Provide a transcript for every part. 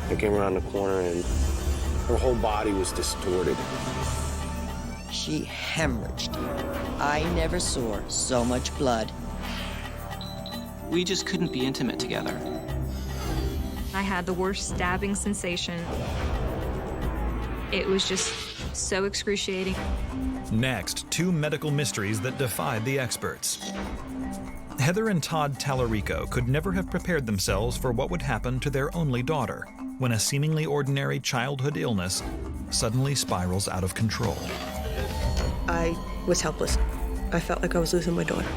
I came around the corner and her whole body was distorted. She hemorrhaged. I never saw so much blood. We just couldn't be intimate together. I had the worst stabbing sensation. It was just so excruciating. Next, two medical mysteries that defied the experts. Heather and Todd Tallarico could never have prepared themselves for what would happen to their only daughter when a seemingly ordinary childhood illness suddenly spirals out of control. I was helpless. I felt like I was losing my daughter.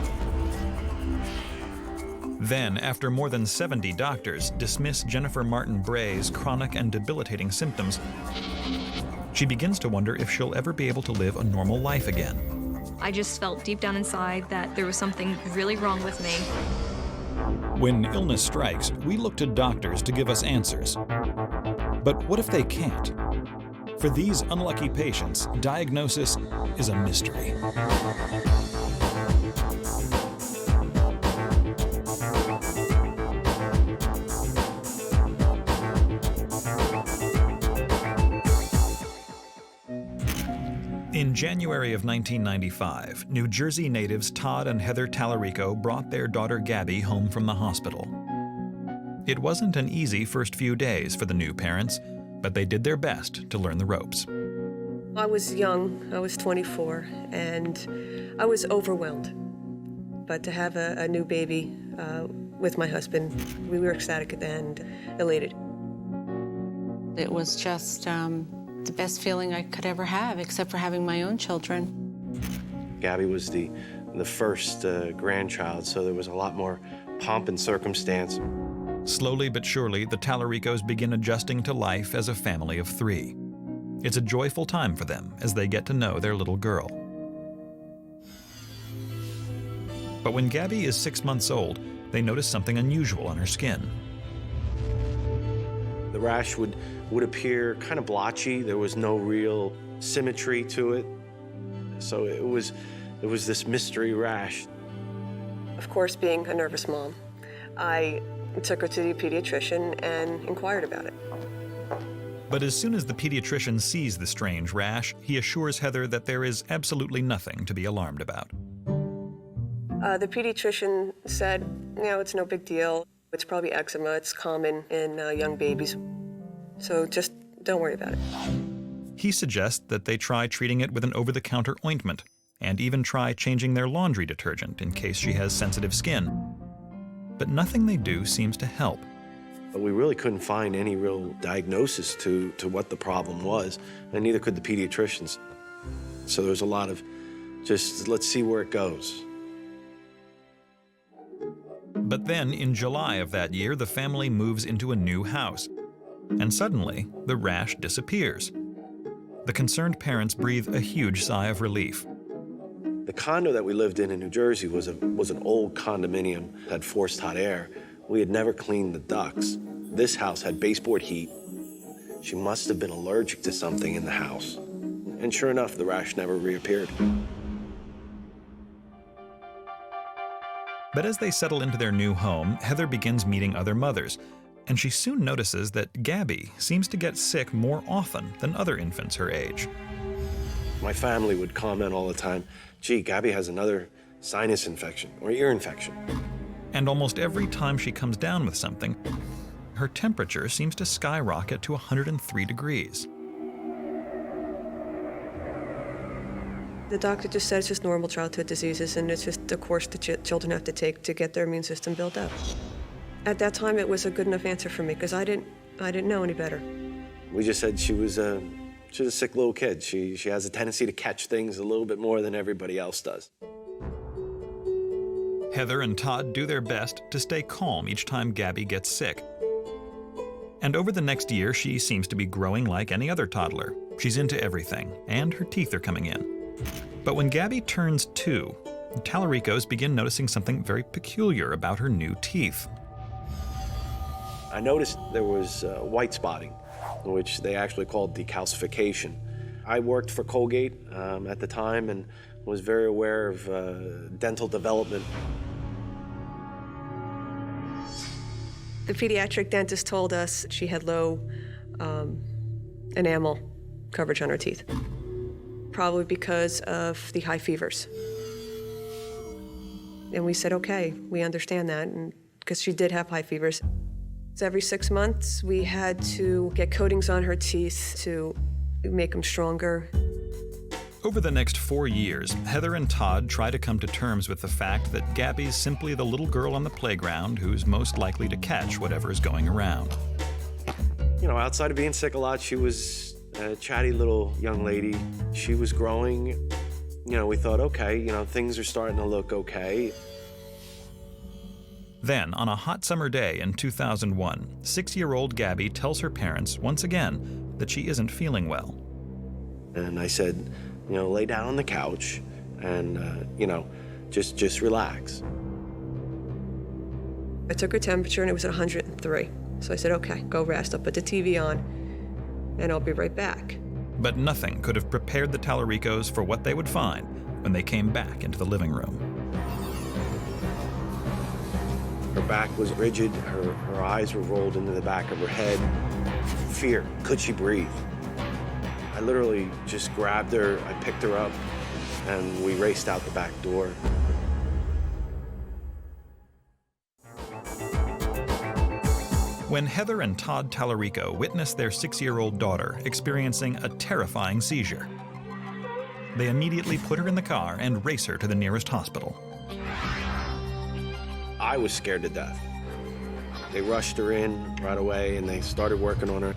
Then, after more than 70 doctors dismiss Jennifer Martin Bray's chronic and debilitating symptoms, she begins to wonder if she'll ever be able to live a normal life again. I just felt deep down inside that there was something really wrong with me. When illness strikes, we look to doctors to give us answers. But what if they can't? For these unlucky patients, diagnosis is a mystery. In January of 1995, New Jersey natives Todd and Heather Tallarico brought their daughter Gabby home from the hospital. It wasn't an easy first few days for the new parents, but they did their best to learn the ropes. I was young, I was 24, and I was overwhelmed. But to have a new baby with my husband, we were ecstatic and elated. It was just the best feeling I could ever have, except for having my own children. Gabby was the first grandchild, so there was a lot more pomp and circumstance. Slowly but surely, the Tallaricos begin adjusting to life as a family of three. It's a joyful time for them as they get to know their little girl. But when Gabby is 6 months old, they notice something unusual on her skin. The rash would appear kind of blotchy. There was no real symmetry to it. So it was this mystery rash. Of course, being a nervous mom, I took her to the pediatrician and inquired about it. But as soon as the pediatrician sees the strange rash, he assures Heather that there is absolutely nothing to be alarmed about. The pediatrician said, it's no big deal. It's probably eczema. It's common in young babies. So just don't worry about it. He suggests that they try treating it with an over-the-counter ointment and even try changing their laundry detergent in case she has sensitive skin. But nothing they do seems to help. But we really couldn't find any real diagnosis to what the problem was, and neither could the pediatricians. So there was a lot of just, let's see where it goes. But then, in July of that year, the family moves into a new house. And suddenly, the rash disappears. The concerned parents breathe a huge sigh of relief. The condo that we lived in New Jersey was an old condominium, had forced hot air. We had never cleaned the ducts. This house had baseboard heat. She must have been allergic to something in the house. And sure enough, the rash never reappeared. But as they settle into their new home, Heather begins meeting other mothers, and she soon notices that Gabby seems to get sick more often than other infants her age. My family would comment all the time, gee, Gabby has another sinus infection or ear infection. And almost every time she comes down with something, her temperature seems to skyrocket to 103 degrees. The doctor just said it's just normal childhood diseases, and it's just the course that children have to take to get their immune system built up. At that time, it was a good enough answer for me because I didn't know any better. We just said she was a sick little kid. She has a tendency to catch things a little bit more than everybody else does. Heather and Todd do their best to stay calm each time Gabby gets sick. And over the next year, she seems to be growing like any other toddler. She's into everything, and her teeth are coming in. But when Gabby turns 2, the Tallaricos begin noticing something very peculiar about her new teeth. I noticed there was white spotting, which they actually called decalcification. I worked for Colgate at the time and was very aware of dental development. The pediatric dentist told us she had low enamel coverage on her teeth, probably because of the high fevers. And we said, okay, we understand that, and because she did have high fevers. So every 6 months, we had to get coatings on her teeth to make them stronger. Over the next 4 years, Heather and Todd try to come to terms with the fact that Gabby's simply the little girl on the playground who's most likely to catch whatever is going around. You know, outside of being sick a lot, she was a chatty little young lady. She was growing. You know, we thought, okay, you know, things are starting to look okay. Then, on a hot summer day in 2001, 6-year-old Gabby tells her parents once again that she isn't feeling well. And I said, you know, lay down on the couch and, you know, just relax. I took her temperature and it was at 103. So I said, okay, go rest. I'll put the TV on and I'll be right back. But nothing could have prepared the Tallaricos for what they would find when they came back into the living room. Her back was rigid, her eyes were rolled into the back of her head. Fear, could she breathe? I literally just grabbed her, I picked her up, and we raced out the back door. When Heather and Todd Tallarico witnessed their 6-year-old daughter experiencing a terrifying seizure, they immediately put her in the car and race her to the nearest hospital. I was scared to death. They rushed her in right away and they started working on her.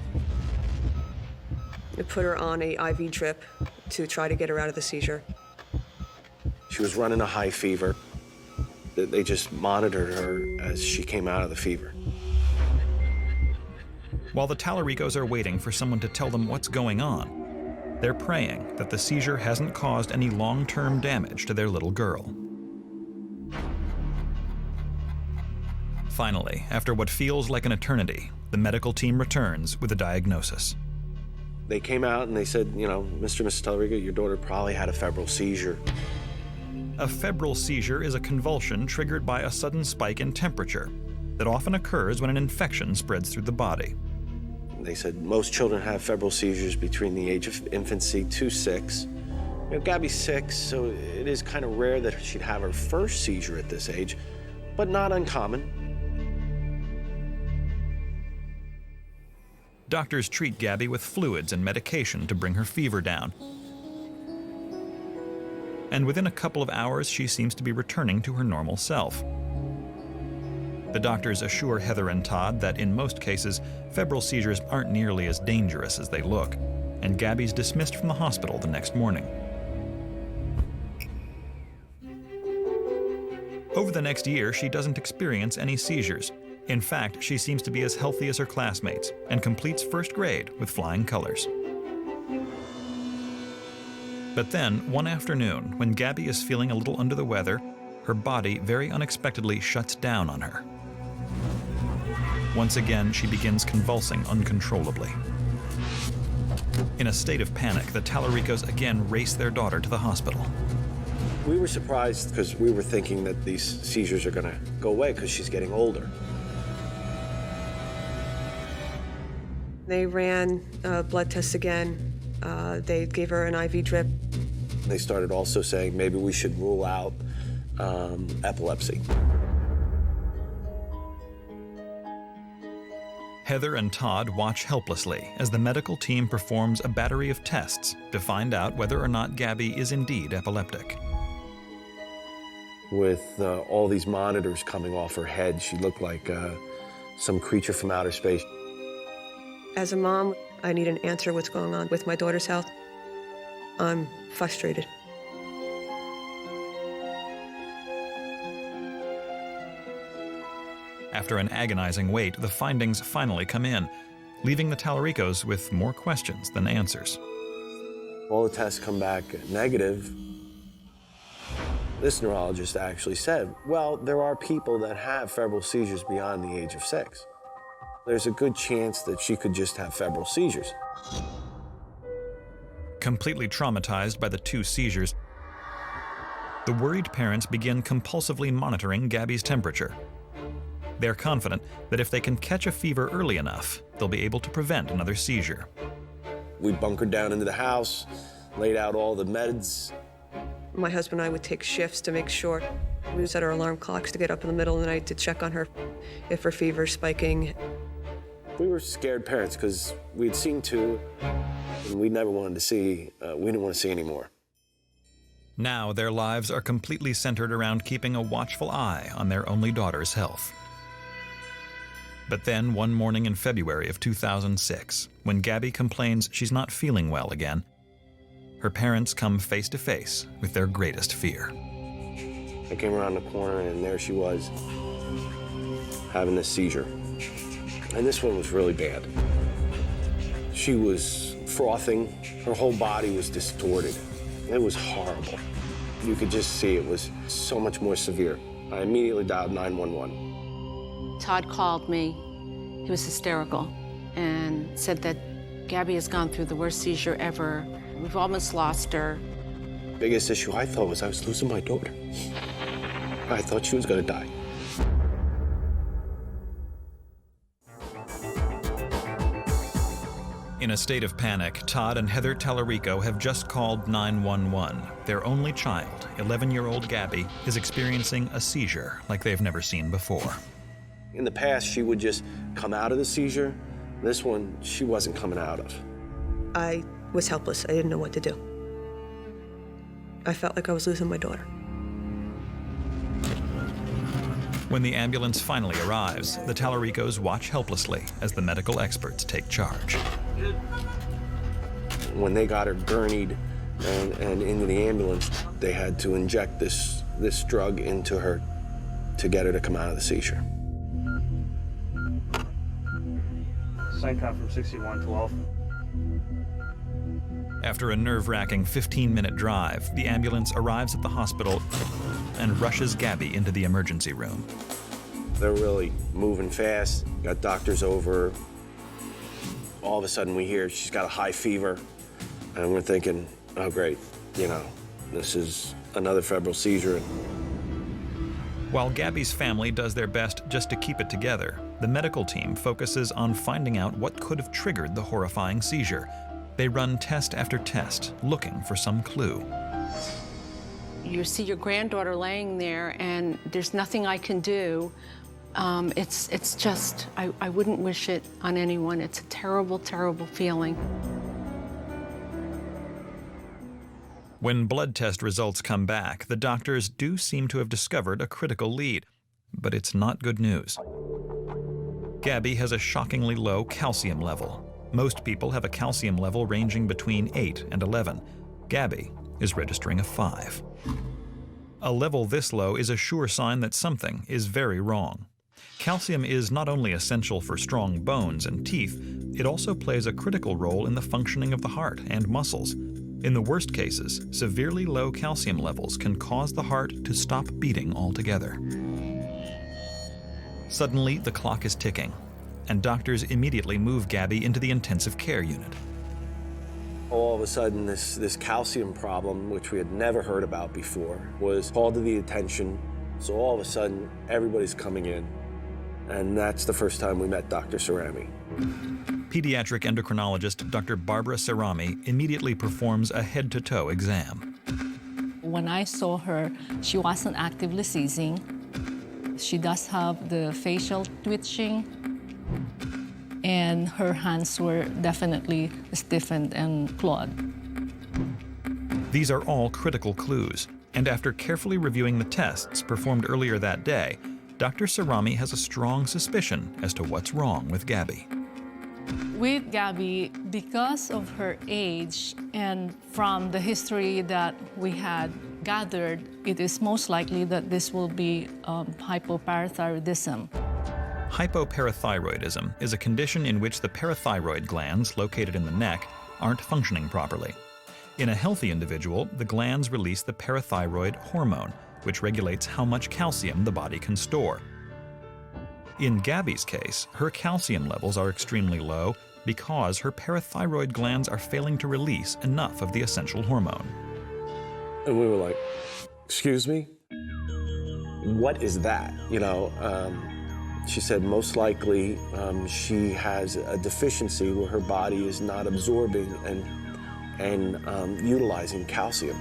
They put her on a IV drip to try to get her out of the seizure. She was running a high fever. They just monitored her as she came out of the fever. While the Tallaricos are waiting for someone to tell them what's going on, they're praying that the seizure hasn't caused any long-term damage to their little girl. Finally, after what feels like an eternity, the medical team returns with a diagnosis. They came out and they said, you know, Mr. and Mrs. Tallarico, your daughter probably had a febrile seizure. A febrile seizure is a convulsion triggered by a sudden spike in temperature that often occurs when an infection spreads through the body. They said most children have febrile seizures between the age of infancy to 6. You know, Gabby's 6, so it is kind of rare that she'd have her first seizure at this age, but not uncommon. Doctors treat Gabby with fluids and medication to bring her fever down. And within a couple of hours, she seems to be returning to her normal self. The doctors assure Heather and Todd that in most cases, febrile seizures aren't nearly as dangerous as they look, and Gabby's dismissed from the hospital the next morning. Over the next year, she doesn't experience any seizures. In fact, she seems to be as healthy as her classmates and completes first grade with flying colors. But then, one afternoon, when Gabby is feeling a little under the weather, her body very unexpectedly shuts down on her. Once again, she begins convulsing uncontrollably. In a state of panic, the Tallaricos again race their daughter to the hospital. We were surprised because we were thinking that these seizures are going to go away because she's getting older. They ran blood tests again. They gave her an IV drip. They started also saying maybe we should rule out epilepsy. Heather and Todd watch helplessly as the medical team performs a battery of tests to find out whether or not Gabby is indeed epileptic. With all these monitors coming off her head, she looked like some creature from outer space. As a mom, I need an answer what's going on with my daughter's health. I'm frustrated. After an agonizing wait, the findings finally come in, leaving the Tallaricos with more questions than answers. All the tests come back negative. This neurologist actually said, well, there are people that have febrile seizures beyond the age of 6. There's a good chance that she could just have febrile seizures. Completely traumatized by the 2 seizures, the worried parents begin compulsively monitoring Gabby's temperature. They're confident that if they can catch a fever early enough, they'll be able to prevent another seizure. We bunkered down into the house, laid out all the meds. My husband and I would take shifts to make sure. We would set our alarm clocks to get up in the middle of the night to check on her if her fever's spiking. We were scared parents because we'd seen two, and we never wanted to see, we didn't want to see any more. Now their lives are completely centered around keeping a watchful eye on their only daughter's health. But then one morning in February of 2006, when Gabby complains she's not feeling well again, her parents come face to face with their greatest fear. I came around the corner and there she was, having this seizure. And this one was really bad. She was frothing, her whole body was distorted. It was horrible. You could just see it was so much more severe. I immediately dialed 911. Todd called me. He was hysterical and said that Gabby has gone through the worst seizure ever. We've almost lost her. Biggest issue I thought was I was losing my daughter. I thought she was gonna die. In a state of panic, Todd and Heather Tallarico have just called 911. Their only child, 11-year-old Gabby, is experiencing a seizure like they've never seen before. In the past, she would just come out of the seizure. This one, she wasn't coming out of. I was helpless. I didn't know what to do. I felt like I was losing my daughter. When the ambulance finally arrives, the Tallaricos watch helplessly as the medical experts take charge. When they got her gurneyed and into the ambulance, they had to inject this drug into her to get her to come out of the seizure. Sign count from 6112. After a nerve-wracking 15-minute drive, the ambulance arrives at the hospital and rushes Gabby into the emergency room. They're really moving fast, got doctors over. All of a sudden we hear she's got a high fever, and we're thinking, oh great, you know, this is another febrile seizure. While Gabby's family does their best just to keep it together, the medical team focuses on finding out what could have triggered the horrifying seizure. They run test after test, looking for some clue. You see your granddaughter laying there, and there's nothing I can do. It's just, I wouldn't wish it on anyone. It's a terrible, terrible feeling. When blood test results come back, the doctors do seem to have discovered a critical lead, but it's not good news. Gabby has a shockingly low calcium level. Most people have a calcium level ranging between 8 and 11. Gabby is registering a 5. A level this low is a sure sign that something is very wrong. Calcium is not only essential for strong bones and teeth, it also plays a critical role in the functioning of the heart and muscles. In the worst cases, severely low calcium levels can cause the heart to stop beating altogether. Suddenly, the clock is ticking, and doctors immediately move Gabby into the intensive care unit. All of a sudden, this calcium problem, which we had never heard about before, was called to the attention. So all of a sudden, everybody's coming in. And that's the first time we met Dr. Cerami. Pediatric endocrinologist Dr. Barbara Cerami immediately performs a head-to-toe exam. When I saw her, she wasn't actively seizing. She does have the facial twitching, and her hands were definitely stiffened and clawed. These are all critical clues, and after carefully reviewing the tests performed earlier that day, Dr. Cerami has a strong suspicion as to what's wrong with Gabby. With Gabby, because of her age and from the history that we had gathered, it is most likely that this will be hypoparathyroidism. Hypoparathyroidism is a condition in which the parathyroid glands located in the neck aren't functioning properly. In a healthy individual, the glands release the parathyroid hormone, which regulates how much calcium the body can store. In Gabby's case, her calcium levels are extremely low because her parathyroid glands are failing to release enough of the essential hormone. And we were like, excuse me? What is that? You know, She said most likely she has a deficiency where her body is not absorbing and utilizing calcium.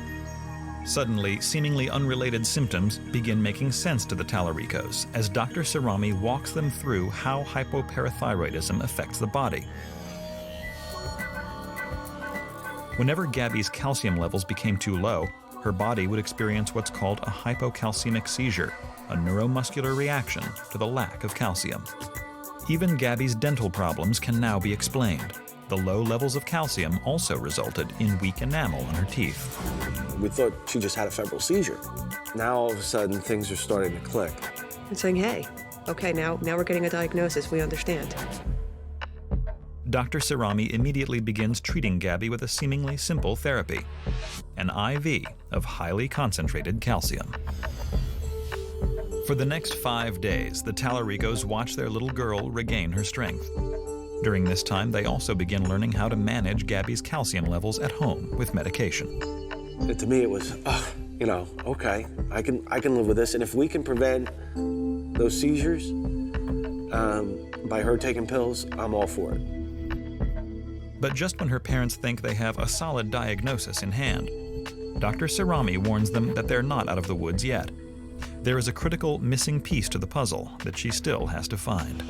Suddenly, seemingly unrelated symptoms begin making sense to the Tallaricos as Dr. Sarami walks them through how hypoparathyroidism affects the body. Whenever Gabby's calcium levels became too low, her body would experience what's called a hypocalcemic seizure, a neuromuscular reaction to the lack of calcium. Even Gabby's dental problems can now be explained. The low levels of calcium also resulted in weak enamel on her teeth. We thought she just had a febrile seizure. Now all of a sudden things are starting to click. And saying, hey, okay, now we're getting a diagnosis, we understand. Dr. Sarami immediately begins treating Gabby with a seemingly simple therapy, an IV of highly concentrated calcium. For the next 5 days, the Tallaricos watch their little girl regain her strength. During this time, they also begin learning how to manage Gabby's calcium levels at home with medication. And to me, it was, okay, I can live with this. And if we can prevent those seizures by her taking pills, I'm all for it. But just when her parents think they have a solid diagnosis in hand, Dr. Sarami warns them that they're not out of the woods yet. There is a critical missing piece to the puzzle that she still has to find.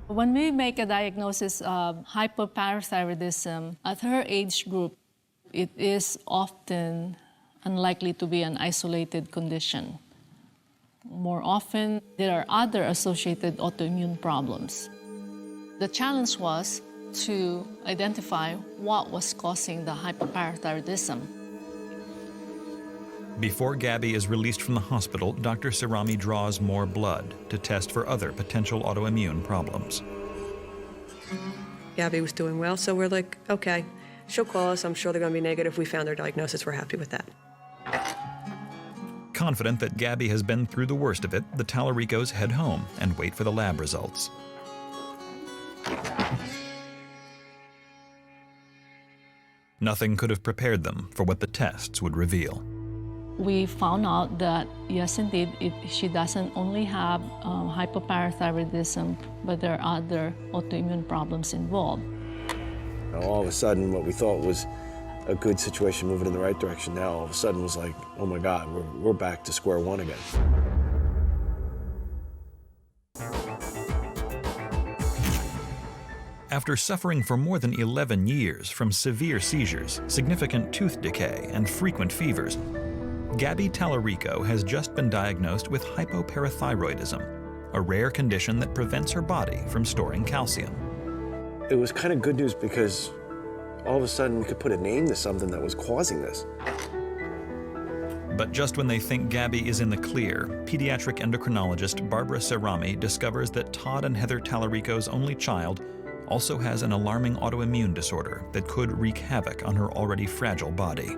When we make a diagnosis of hypoparathyroidism at her age group, it is often unlikely to be an isolated condition. More often, there are other associated autoimmune problems. The challenge was to identify what was causing the hypoparathyroidism. Before Gabby is released from the hospital, Dr. Sarami draws more blood to test for other potential autoimmune problems. Gabby was doing well, so we're like, okay, she'll call us. I'm sure they're going to be negative. We found her diagnosis. We're happy with that. Confident that Gabby has been through the worst of it, the Tallaricos head home and wait for the lab results. Nothing could have prepared them for what the tests would reveal. We found out that, yes, indeed, she doesn't only have hypoparathyroidism, but there are other autoimmune problems involved. Now, all of a sudden, what we thought was a good situation moving in the right direction now, all of a sudden was like, oh my God, we're back to square one again. After suffering for more than 11 years from severe seizures, significant tooth decay, and frequent fevers, Gabby Tallarico has just been diagnosed with hypoparathyroidism, a rare condition that prevents her body from storing calcium. It was kind of good news because all of a sudden we could put a name to something that was causing this. But just when they think Gabby is in the clear, pediatric endocrinologist Barbara Sarami discovers that Todd and Heather Tallarico's only child also has an alarming autoimmune disorder that could wreak havoc on her already fragile body.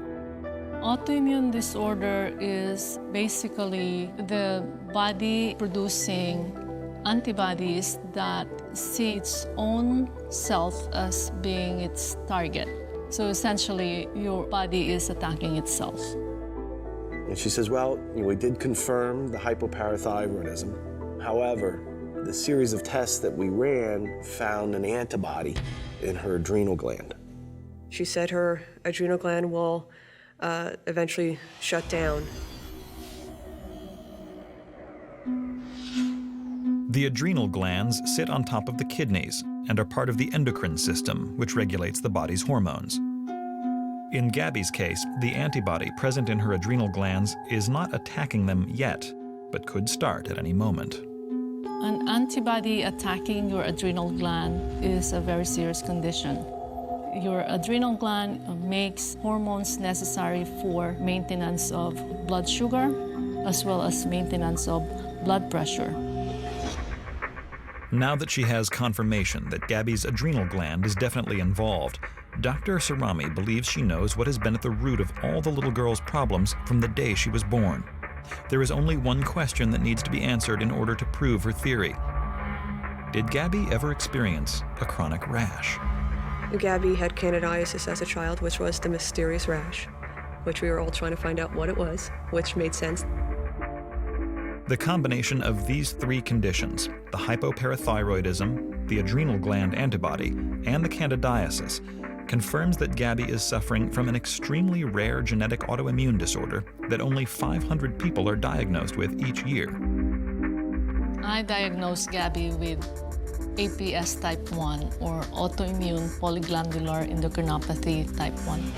Autoimmune disorder is basically the body producing antibodies that see its own self as being its target. So essentially, your body is attacking itself. And she says, well, we did confirm the hypoparathyroidism. However, the series of tests that we ran found an antibody in her adrenal gland. She said her adrenal gland will eventually shut down. The adrenal glands sit on top of the kidneys and are part of the endocrine system, which regulates the body's hormones. In Gabby's case, the antibody present in her adrenal glands is not attacking them yet, but could start at any moment. An antibody attacking your adrenal gland is a very serious condition. Your adrenal gland makes hormones necessary for maintenance of blood sugar, as well as maintenance of blood pressure. Now that she has confirmation that Gabby's adrenal gland is definitely involved, Dr. Sarami believes she knows what has been at the root of all the little girl's problems from the day she was born. There is only one question that needs to be answered in order to prove her theory. Did Gabby ever experience a chronic rash? Gabby had candidiasis as a child, which was the mysterious rash, which we were all trying to find out what it was, which made sense. The combination of these three conditions, the hypoparathyroidism, the adrenal gland antibody, and the candidiasis, confirms that Gabby is suffering from an extremely rare genetic autoimmune disorder that only 500 people are diagnosed with each year. I diagnosed Gabby with APS type 1, or autoimmune polyglandular endocrinopathy type 1.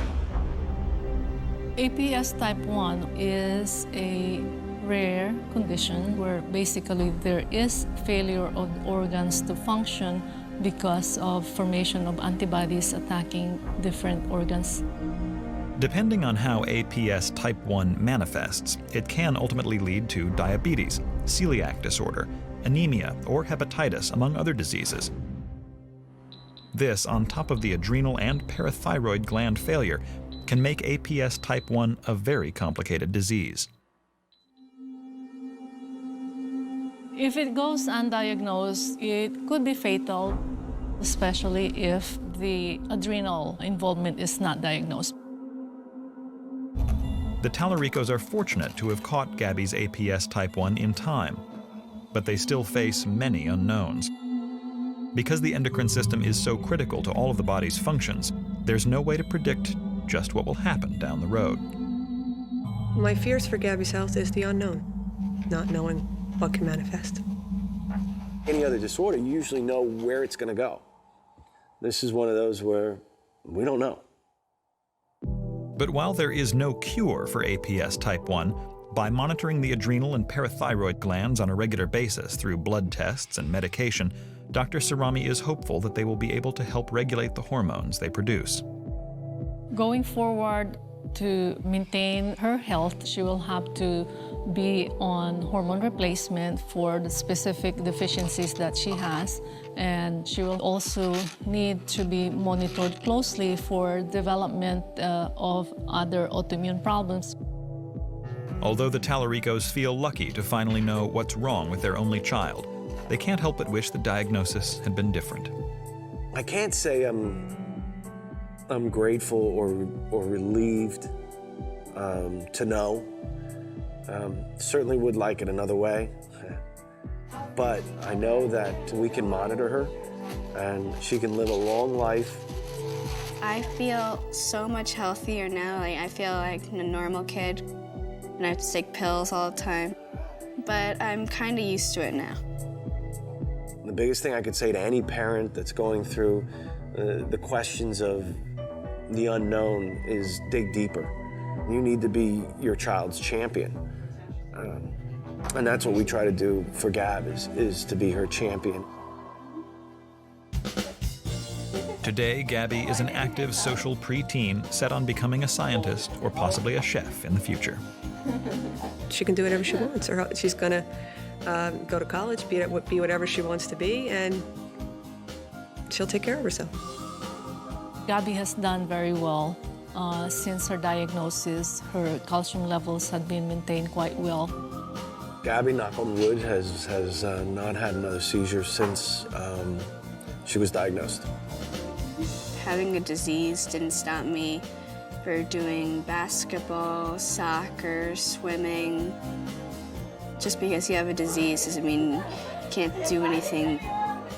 APS type 1 is a rare condition where basically there is failure of organs to function because of formation of antibodies attacking different organs. Depending on how APS type 1 manifests, it can ultimately lead to diabetes, celiac disorder, anemia, or hepatitis, among other diseases. This, on top of the adrenal and parathyroid gland failure, can make APS type 1 a very complicated disease. If it goes undiagnosed, it could be fatal, especially if the adrenal involvement is not diagnosed. The Tallaricos are fortunate to have caught Gabby's APS type 1 in time, but they still face many unknowns. Because the endocrine system is so critical to all of the body's functions, there's no way to predict just what will happen down the road. My fears for Gabby's health is the unknown, not knowing what can manifest. Any other disorder, you usually know where it's going to go. This is one of those where we don't know. But while there is no cure for APS type 1, by monitoring the adrenal and parathyroid glands on a regular basis through blood tests and medication, Dr. Sarami is hopeful that they will be able to help regulate the hormones they produce. Going forward, to maintain her health, she will have to be on hormone replacement for the specific deficiencies that she has, and she will also need to be monitored closely for development of other autoimmune problems. Although the Tallaricos feel lucky to finally know what's wrong with their only child, they can't help but wish the diagnosis had been different. I can't say I'm grateful or relieved to know. Certainly would like it another way, but I know that we can monitor her and she can live a long life. I feel so much healthier now. I feel like a normal kid, and I have to take pills all the time, but I'm kind of used to it now. The biggest thing I could say to any parent that's going through the questions of the unknown is dig deeper. You need to be your child's champion. And that's what we try to do for Gab, is to be her champion. Today, Gabby is an active social preteen set on becoming a scientist or possibly a chef in the future. She can do whatever she wants, or she's gonna go to college, be whatever she wants to be, and she'll take care of herself. Gabby has done very well. Since her diagnosis, her calcium levels had been maintained quite well. Gabby, knock on wood, has not had another seizure since she was diagnosed. Having a disease didn't stop me for doing basketball, soccer, swimming. Just because you have a disease doesn't mean you can't do anything.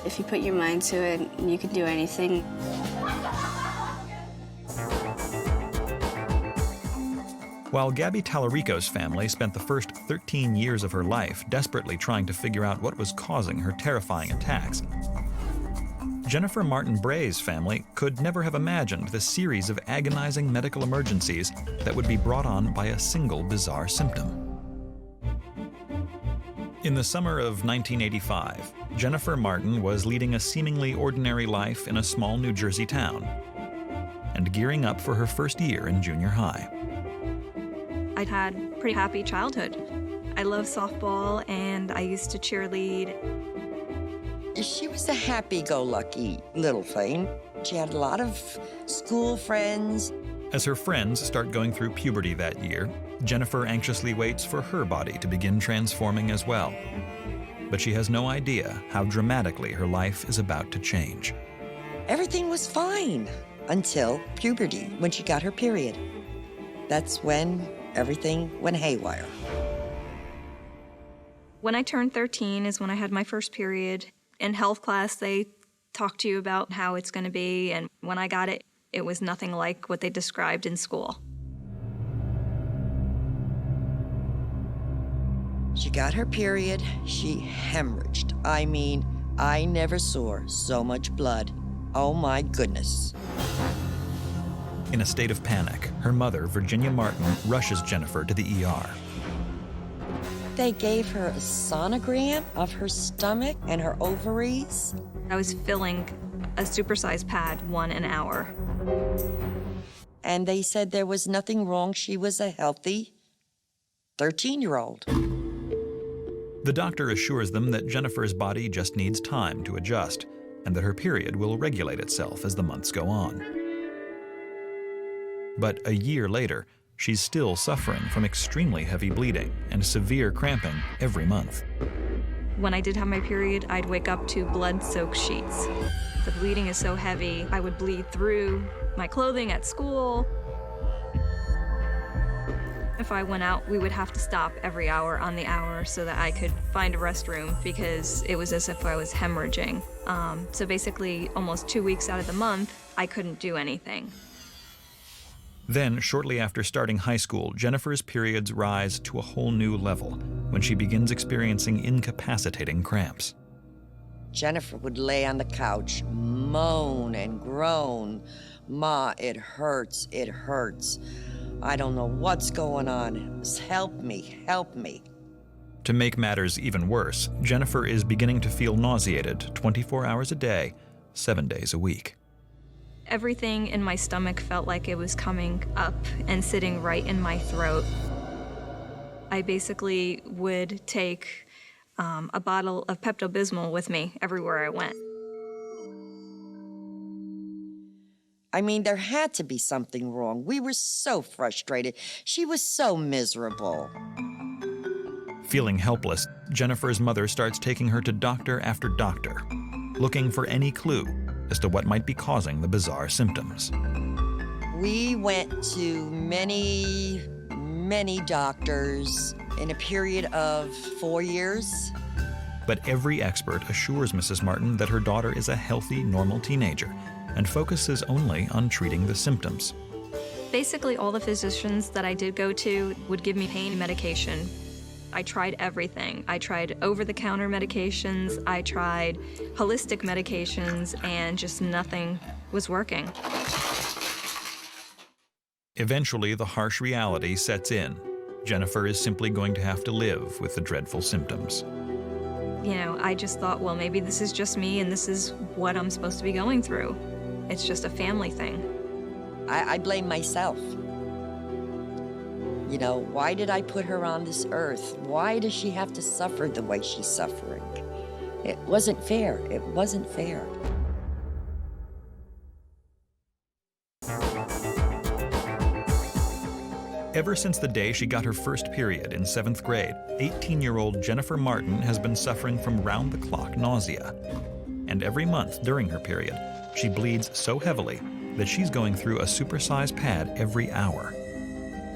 If you put your mind to it, you can do anything. While Gabby Tallaricos' family spent the first 13 years of her life desperately trying to figure out what was causing her terrifying attacks, Jennifer Martin Bray's family could never have imagined the series of agonizing medical emergencies that would be brought on by a single bizarre symptom. In the summer of 1985, Jennifer Martin was leading a seemingly ordinary life in a small New Jersey town and gearing up for her first year in junior high. I'd had a pretty happy childhood. I love softball and I used to cheerlead. She was a happy-go-lucky little thing. She had a lot of school friends. As her friends start going through puberty that year, Jennifer anxiously waits for her body to begin transforming as well. But she has no idea how dramatically her life is about to change. Everything was fine until puberty, when she got her period. That's when everything went haywire. When I turned 13 is when I had my first period. In health class, they talk to you about how it's going to be, and when I got it, it was nothing like what they described in school. She got her period, she hemorrhaged. I mean, I never saw so much blood. Oh my goodness. In a state of panic, her mother, Virginia Martin, rushes Jennifer to the ER. They gave her a sonogram of her stomach and her ovaries. I was filling a supersized pad 1 an hour. And they said there was nothing wrong. She was a healthy 13-year-old. The doctor assures them that Jennifer's body just needs time to adjust and that her period will regulate itself as the months go on. But a year later, she's still suffering from extremely heavy bleeding and severe cramping every month. When I did have my period, I'd wake up to blood-soaked sheets. The bleeding is so heavy, I would bleed through my clothing at school. If I went out, we would have to stop every hour on the hour so that I could find a restroom because it was as if I was hemorrhaging. So basically, almost 2 weeks out of the month, I couldn't do anything. Then, shortly after starting high school, Jennifer's periods rise to a whole new level when she begins experiencing incapacitating cramps. Jennifer would lay on the couch, moan and groan. Ma, it hurts, it hurts. I don't know what's going on. Help me, help me. To make matters even worse, Jennifer is beginning to feel nauseated 24 hours a day, 7 days a week. Everything in my stomach felt like it was coming up and sitting right in my throat. I basically would take a bottle of Pepto-Bismol with me everywhere I went. I mean, there had to be something wrong. We were so frustrated. She was so miserable. Feeling helpless, Jennifer's mother starts taking her to doctor after doctor, looking for any clue as to what might be causing the bizarre symptoms. We went to many doctors in a period of 4 years. But every expert assures Mrs. Martin that her daughter is a healthy, normal teenager and focuses only on treating the symptoms. Basically, all the physicians that I did go to would give me pain medication. I tried everything. I tried over-the-counter medications, I tried holistic medications, and just nothing was working. Eventually, the harsh reality sets in. Jennifer is simply going to have to live with the dreadful symptoms. You know, I just thought, well, maybe this is just me and this is what I'm supposed to be going through. It's just a family thing. I blame myself. You know, why did I put her on this earth? Why does she have to suffer the way she's suffering? It wasn't fair. It wasn't fair. Ever since the day she got her first period in 7th grade, 18-year-old Jennifer Martin has been suffering from round-the-clock nausea. And every month during her period, she bleeds so heavily that she's going through a supersized pad every hour.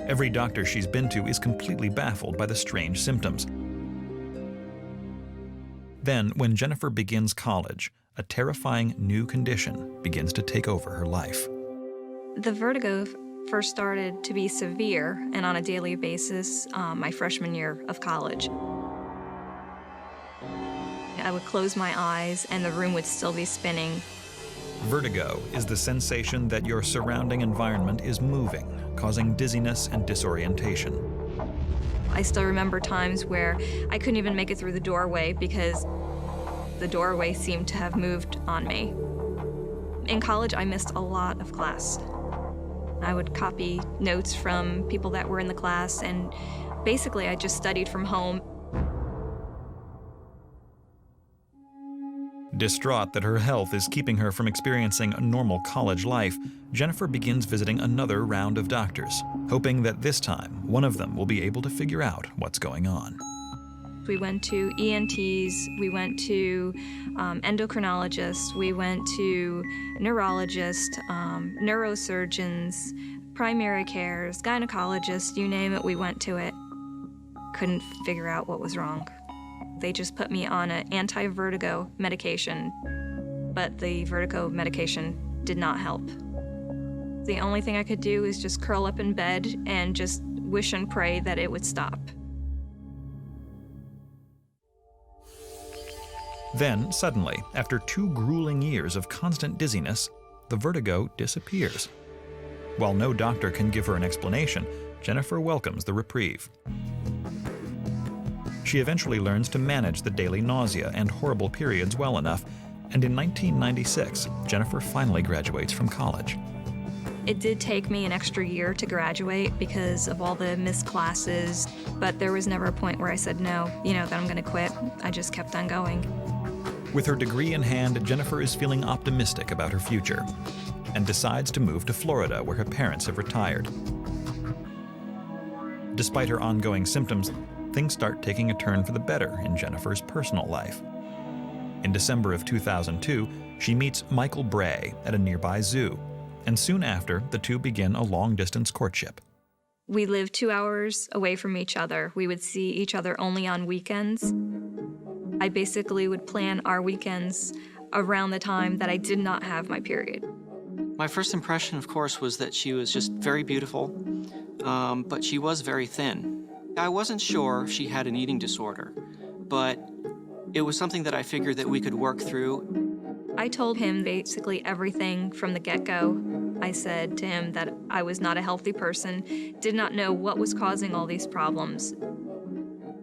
Every doctor she's been to is completely baffled by the strange symptoms. Then, when Jennifer begins college, a terrifying new condition begins to take over her life. The vertigo first started to be severe and on a daily basis my freshman year of college. I would close my eyes and the room would still be spinning. Vertigo is the sensation that your surrounding environment is moving, causing dizziness and disorientation. I still remember times where I couldn't even make it through the doorway because the doorway seemed to have moved on me. In college, I missed a lot of class. I would copy notes from people that were in the class, and basically I just studied from home. Distraught that her health is keeping her from experiencing a normal college life, Jennifer begins visiting another round of doctors, hoping that this time one of them will be able to figure out what's going on. We went to ENTs, we went to endocrinologists, we went to neurologists, neurosurgeons, primary cares, gynecologists, you name it, we went to it. Couldn't figure out what was wrong. They just put me on an anti-vertigo medication, but the vertigo medication did not help. The only thing I could do is just curl up in bed and just wish and pray that it would stop. Then, suddenly, after 2 grueling years of constant dizziness, the vertigo disappears. While no doctor can give her an explanation, Jennifer welcomes the reprieve. She eventually learns to manage the daily nausea and horrible periods well enough, and in 1996, Jennifer finally graduates from college. It did take me an extra year to graduate because of all the missed classes, but there was never a point where I said no, that I'm gonna quit. I just kept on going. With her degree in hand, Jennifer is feeling optimistic about her future and decides to move to Florida, where her parents have retired. Despite her ongoing symptoms, things start taking a turn for the better in Jennifer's personal life. In December of 2002, she meets Michael Bray at a nearby zoo, and soon after, the two begin a long-distance courtship. We lived 2 hours away from each other. We would see each other only on weekends. I basically would plan our weekends around the time that I did not have my period. My first impression, of course, was that she was just very beautiful, but she was very thin. I wasn't sure if she had an eating disorder, but it was something that I figured that we could work through. I told him basically everything from the get-go. I said to him that I was not a healthy person, did not know what was causing all these problems.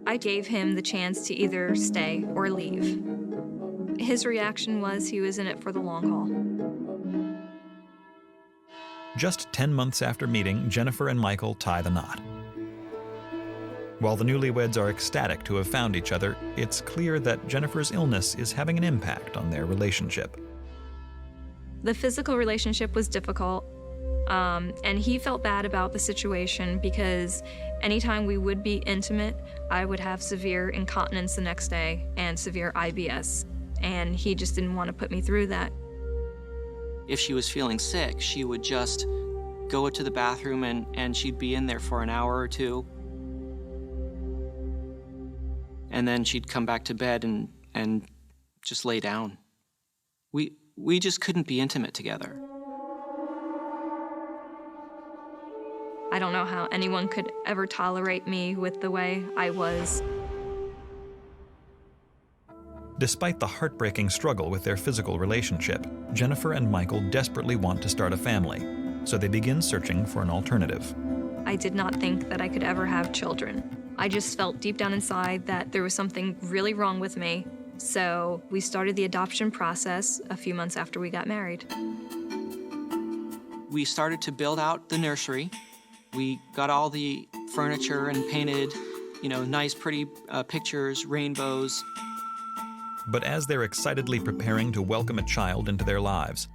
I gave him the chance to either stay or leave. His reaction was he was in it for the long haul. Just 10 months after meeting, Jennifer and Michael tie the knot. While the newlyweds are ecstatic to have found each other, it's clear that Jennifer's illness is having an impact on their relationship. The physical relationship was difficult, and he felt bad about the situation because anytime we would be intimate, I would have severe incontinence the next day and severe IBS, and he just didn't want to put me through that. If she was feeling sick, she would just go to the bathroom and she'd be in there for an hour or two. And then she'd come back to bed and just lay down. We just couldn't be intimate together. I don't know how anyone could ever tolerate me with the way I was. Despite the heartbreaking struggle with their physical relationship, Jennifer and Michael desperately want to start a family, so they begin searching for an alternative. I did not think that I could ever have children. I just felt deep down inside that there was something really wrong with me. So we started the adoption process a few months after we got married. We started to build out the nursery. We got all the furniture and painted, nice, pretty pictures, rainbows. But as they're excitedly preparing to welcome a child into their lives,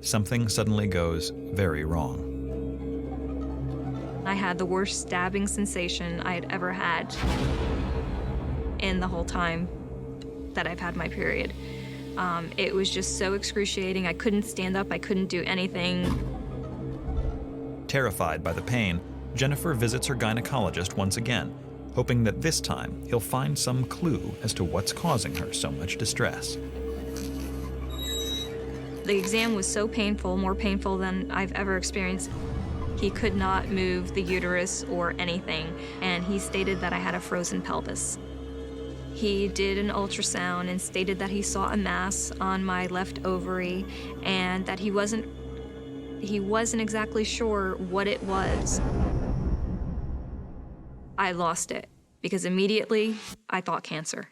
something suddenly goes very wrong. I had the worst stabbing sensation I had ever had in the whole time that I've had my period. It was just so excruciating. I couldn't stand up, I couldn't do anything. Terrified by the pain, Jennifer visits her gynecologist once again, hoping that this time he'll find some clue as to what's causing her so much distress. The exam was so painful, more painful than I've ever experienced. He could not move the uterus or anything, and he stated that I had a frozen pelvis. He did an ultrasound and stated that he saw a mass on my left ovary and that he wasn't exactly sure what it was. I lost it because immediately I thought cancer.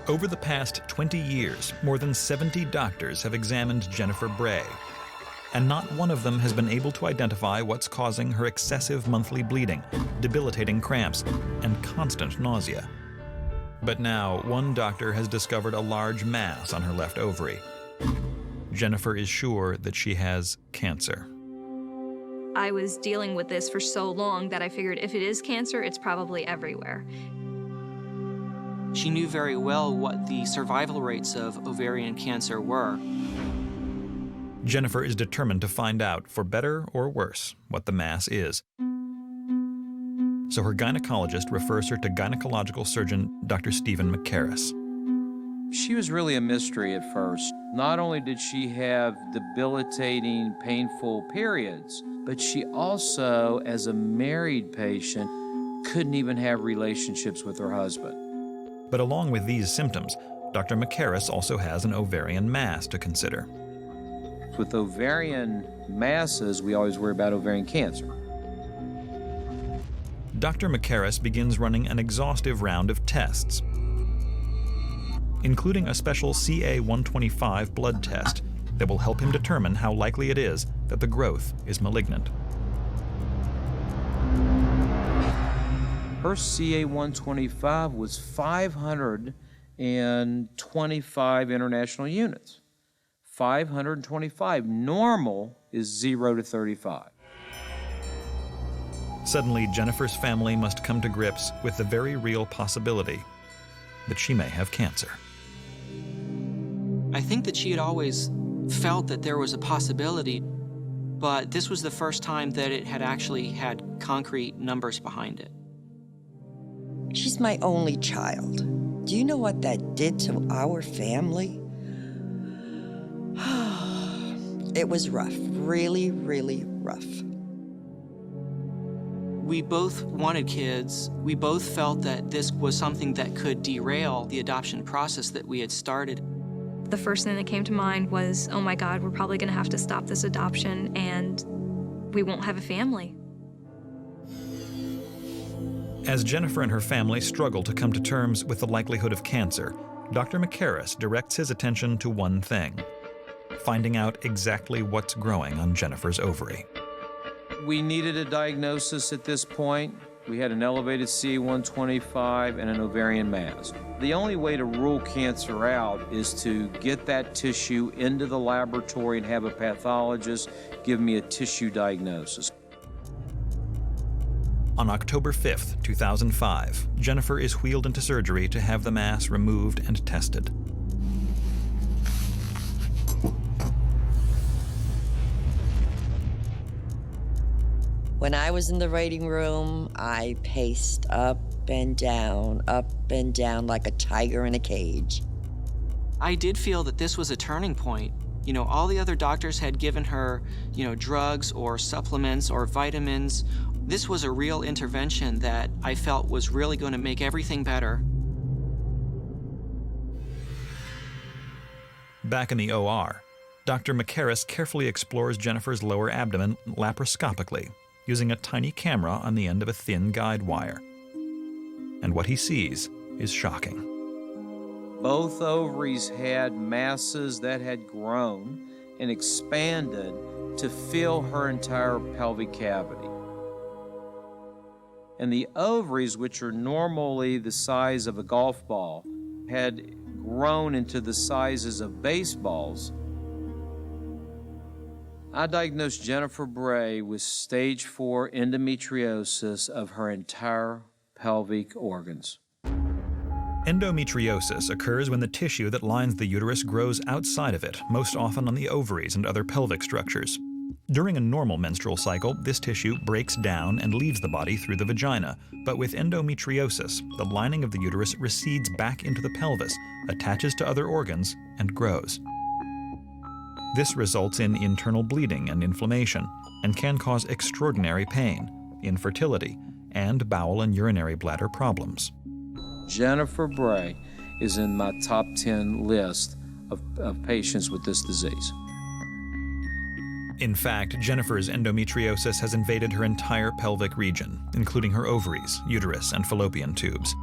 Over the past 20 years, more than 70 doctors have examined Jennifer Bray, and not one of them has been able to identify what's causing her excessive monthly bleeding, debilitating cramps, and constant nausea. But now, one doctor has discovered a large mass on her left ovary. Jennifer is sure that she has cancer. I was dealing with this for so long that I figured if it is cancer, it's probably everywhere. She knew very well what the survival rates of ovarian cancer were. Jennifer is determined to find out, for better or worse, what the mass is. So her gynecologist refers her to gynecological surgeon Dr. Stephen McCarris. She was really a mystery at first. Not only did she have debilitating, painful periods, but she also, as a married patient, couldn't even have relationships with her husband. But along with these symptoms, Dr. McCarris also has an ovarian mass to consider. With ovarian masses, we always worry about ovarian cancer. Dr. McCarris begins running an exhaustive round of tests, including a special CA-125 blood test that will help him determine how likely it is that the growth is malignant. Her CA-125 was 525 international units. 525. Normal is 0 to 35. Suddenly, Jennifer's family must come to grips with the very real possibility that she may have cancer. I think that she had always felt that there was a possibility, but this was the first time that it had actually had concrete numbers behind it. She's my only child. Do you know what that did to our family? It was rough, really, really rough. We both wanted kids. We both felt that this was something that could derail the adoption process that we had started. The first thing that came to mind was, oh my God, we're probably gonna have to stop this adoption and we won't have a family. As Jennifer and her family struggle to come to terms with the likelihood of cancer, Dr. McCarris directs his attention to one thing: finding out exactly what's growing on Jennifer's ovary. We needed a diagnosis at this point. We had an elevated CA-125 and an ovarian mass. The only way to rule cancer out is to get that tissue into the laboratory and have a pathologist give me a tissue diagnosis. On October 5th, 2005, Jennifer is wheeled into surgery to have the mass removed and tested. When I was in the waiting room, I paced up and down like a tiger in a cage. I did feel that this was a turning point. You know, all the other doctors had given her, drugs or supplements or vitamins. This was a real intervention that I felt was really going to make everything better. Back in the OR, Dr. McCarris carefully explores Jennifer's lower abdomen laparoscopically, using a tiny camera on the end of a thin guide wire. And what he sees is shocking. Both ovaries had masses that had grown and expanded to fill her entire pelvic cavity. And the ovaries, which are normally the size of a golf ball, had grown into the sizes of baseballs. I diagnosed Jennifer Bray with stage 4 endometriosis of her entire pelvic organs. Endometriosis occurs when the tissue that lines the uterus grows outside of it, most often on the ovaries and other pelvic structures. During a normal menstrual cycle, this tissue breaks down and leaves the body through the vagina. But with endometriosis, the lining of the uterus recedes back into the pelvis, attaches to other organs, and grows. This results in internal bleeding and inflammation, and can cause extraordinary pain, infertility, and bowel and urinary bladder problems. Jennifer Bray is in my top 10 list of patients with this disease. In fact, Jennifer's endometriosis has invaded her entire pelvic region, including her ovaries, uterus, and fallopian tubes.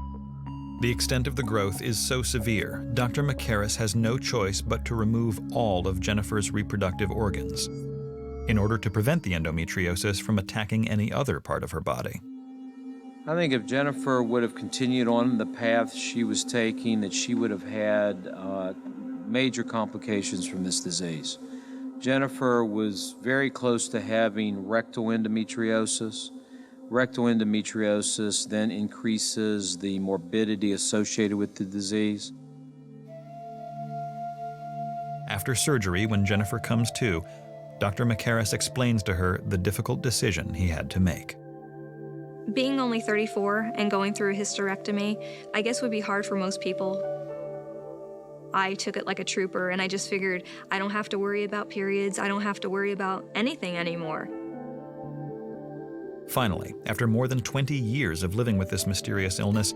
The extent of the growth is so severe, Dr. McCarris has no choice but to remove all of Jennifer's reproductive organs in order to prevent the endometriosis from attacking any other part of her body. I think if Jennifer would have continued on the path she was taking, that she would have had major complications from this disease. Jennifer was very close to having rectal endometriosis. Rectal endometriosis then increases the morbidity associated with the disease. After after surgery, when Jennifer comes to, Dr. Macaris explains to her the difficult decision he had to make. Being only 34 and going through a hysterectomy, I guess would be hard for most people. I took it like a trooper, and I just figured I don't have to worry about periods. I don't have to worry about anything anymore. Finally, after more than 20 years of living with this mysterious illness,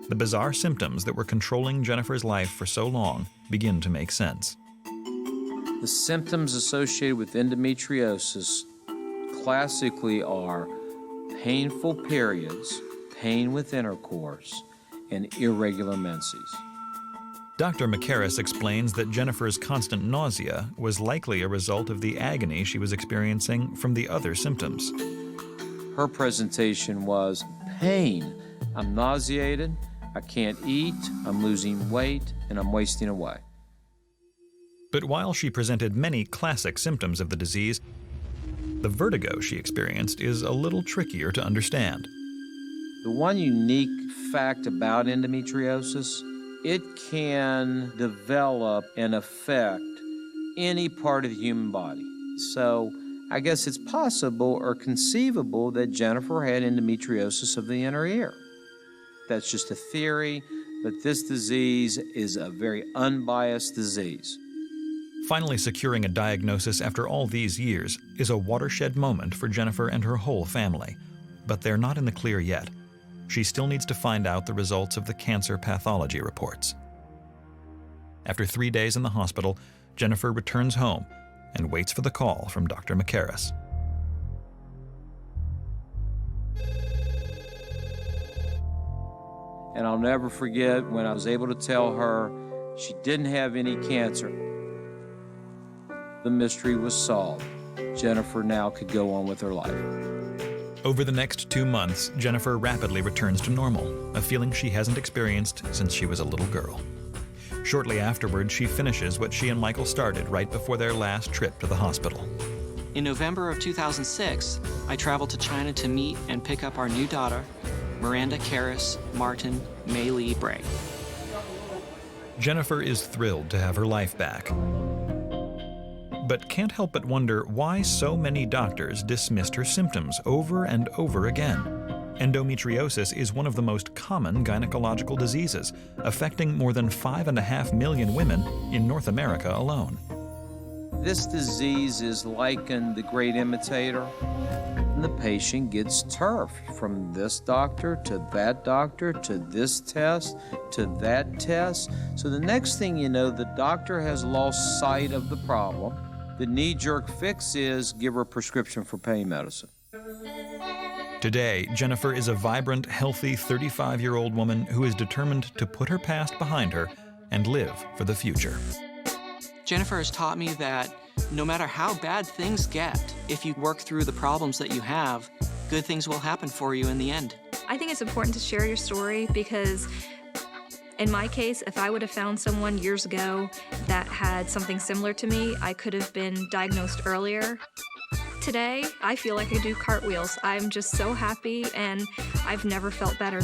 the bizarre symptoms that were controlling Jennifer's life for so long begin to make sense. The symptoms associated with endometriosis classically are painful periods, pain with intercourse, and irregular menses. Dr. Macaris explains that Jennifer's constant nausea was likely a result of the agony she was experiencing from the other symptoms. Her presentation was pain. I'm nauseated, I can't eat, I'm losing weight, and I'm wasting away. But while she presented many classic symptoms of the disease, the vertigo she experienced is a little trickier to understand. The one unique fact about endometriosis, it can develop and affect any part of the human body. So I guess it's possible or conceivable that Jennifer had endometriosis of the inner ear. That's just a theory, but this disease is a very unbiased disease. Finally securing a diagnosis after all these years is a watershed moment for Jennifer and her whole family. But they're not in the clear yet. She still needs to find out the results of the cancer pathology reports. After 3 days in the hospital, Jennifer returns home and waits for the call from Dr. Macaris. And I'll never forget when I was able to tell her she didn't have any cancer. The mystery was solved. Jennifer now could go on with her life. Over the next 2 months, Jennifer rapidly returns to normal, a feeling she hasn't experienced since she was a little girl. Shortly afterward, she finishes what she and Michael started right before their last trip to the hospital. In November of 2006, I traveled to China to meet and pick up our new daughter, Miranda Karis Martin Mei Lee Bray. Jennifer is thrilled to have her life back, but can't help but wonder why so many doctors dismissed her symptoms over and over again. Endometriosis is one of the most common gynecological diseases, affecting more than 5.5 million women in North America alone. This disease is likened the great imitator. And the patient gets turfed from this doctor to that doctor to this test to that test. So the next thing you know, the doctor has lost sight of the problem. The knee-jerk fix is give her a prescription for pain medicine. Today, Jennifer is a vibrant, healthy 35-year-old woman who is determined to put her past behind her and live for the future. Jennifer has taught me that no matter how bad things get, if you work through the problems that you have, good things will happen for you in the end. I think it's important to share your story because in my case, if I would have found someone years ago that had something similar to me, I could have been diagnosed earlier. Today, I feel like I do cartwheels. I'm just so happy, and I've never felt better.